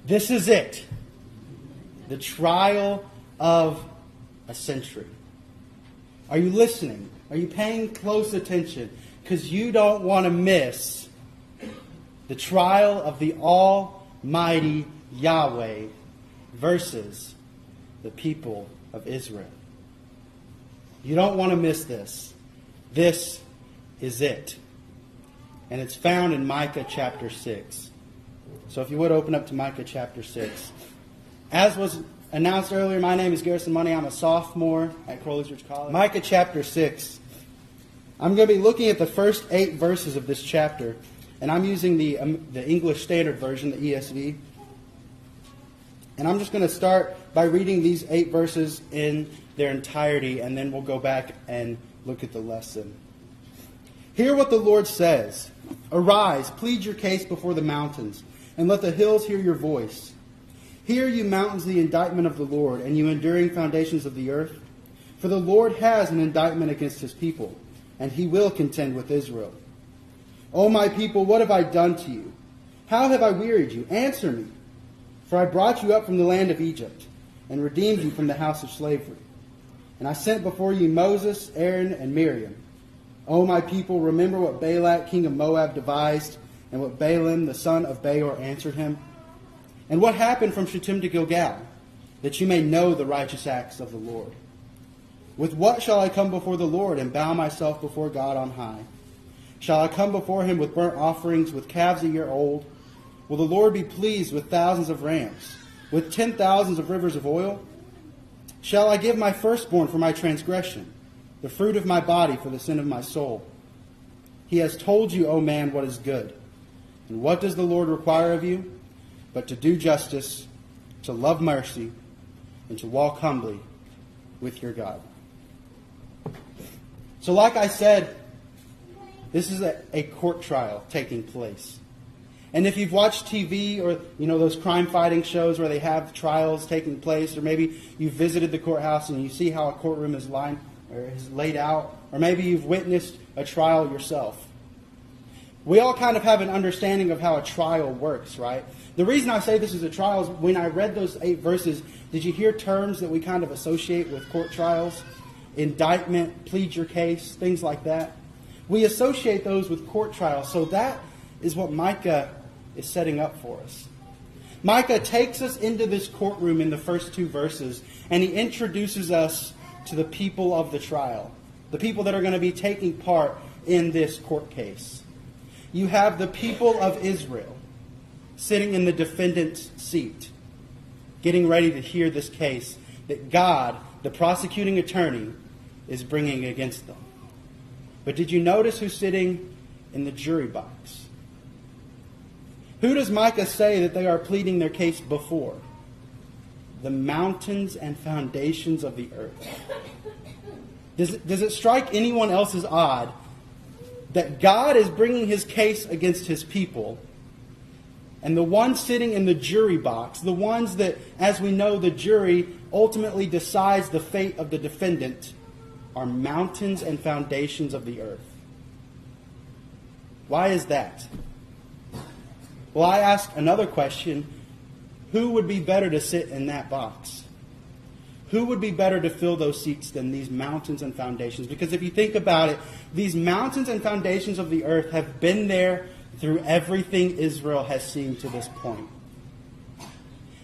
This is it. The trial of a century. Are you listening? Are you paying close attention? Because you don't want to miss the trial of the Almighty Yahweh versus the people of Israel. You don't want to miss this. This is it. And it's found in Micah chapter 6. So if you would open up to Micah chapter 6. As was announced earlier, my name is Garison. I'm a sophomore at Crowley's Ridge College. Micah chapter 6. I'm going to be looking at the first 8 verses of this chapter. And I'm using the English Standard Version, the ESV. And I'm just going to start by reading these 8 verses in their entirety, and then we'll go back and look at the lesson. Hear what the Lord says. Arise, plead your case before the mountains, and let the hills hear your voice. Hear, you mountains, the indictment of the Lord, and you enduring foundations of the earth. For the Lord has an indictment against his people, and he will contend with Israel. O my people, what have I done to you? How have I wearied you? Answer me. For I brought you up from the land of Egypt, and redeemed you from the house of slavery. And I sent before you Moses, Aaron, and Miriam. O my people, remember what Balak, king of Moab, devised, and what Balaam, the son of Beor, answered him. And what happened from Shittim to Gilgal, that you may know the righteous acts of the Lord. With what shall I come before the Lord, and bow myself before God on high? Shall I come before him with burnt offerings, with calves a year old? Will the Lord be pleased with thousands of rams, with 10,000s of rivers of oil? Shall I give my firstborn for my transgression, the fruit of my body for the sin of my soul? He has told you, O man, what is good. And what does the Lord require of you? But to do justice, to love mercy, and to walk humbly with your God. So like I said, this is a court trial taking place. And if you've watched TV or, those crime fighting shows where they have trials taking place, or maybe you've visited the courthouse and you see how a courtroom is laid out, or maybe you've witnessed a trial yourself. We all kind of have an understanding of how a trial works, right? The reason I say this is a trial is when I read those 8 verses, did you hear terms that we kind of associate with court trials? Indictment, plead your case, things like that. We associate those with court trials, so that is what Micah is setting up for us. Micah takes us into this courtroom in the first 2 verses, and he introduces us to the people of the trial, the people that are going to be taking part in this court case. You have the people of Israel sitting in the defendant's seat, getting ready to hear this case that God, the prosecuting attorney, is bringing against them. But did you notice who's sitting in the jury box? Who does Micah say that they are pleading their case before? The mountains and foundations of the earth. Does it strike anyone else as odd that God is bringing his case against his people, and the ones sitting in the jury box, the ones that, as we know, the jury ultimately decides the fate of the defendant, are mountains and foundations of the earth? Why is that? Well, I ask another question. Who would be better to sit in that box? Who would be better to fill those seats than these mountains and foundations? Because if you think about it, these mountains and foundations of the earth have been there through everything Israel has seen to this point.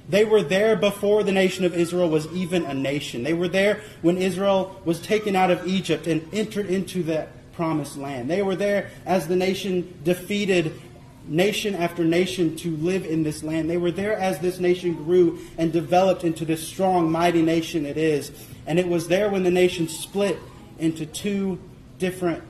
They were there before the nation of Israel was even a nation. They were there when Israel was taken out of Egypt and entered into that promised land. They were there as the nation defeated nation after nation to live in this land. They were there as this nation grew and developed into this strong, mighty nation it is. And it was there when the nation split into 2 different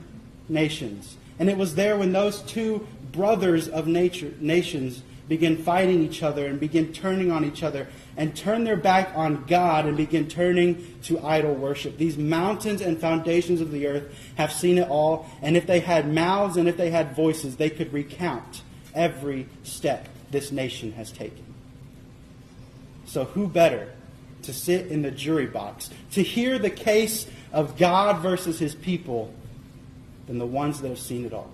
nations. And it was there when those 2 brothers of nations began fighting each other and began turning on each other and turned their back on God and began turning to idol worship. These mountains and foundations of the earth have seen it all. And if they had mouths and if they had voices, they could recount every step this nation has taken. So who better to sit in the jury box, to hear the case of God versus his people, than the ones that have seen it all?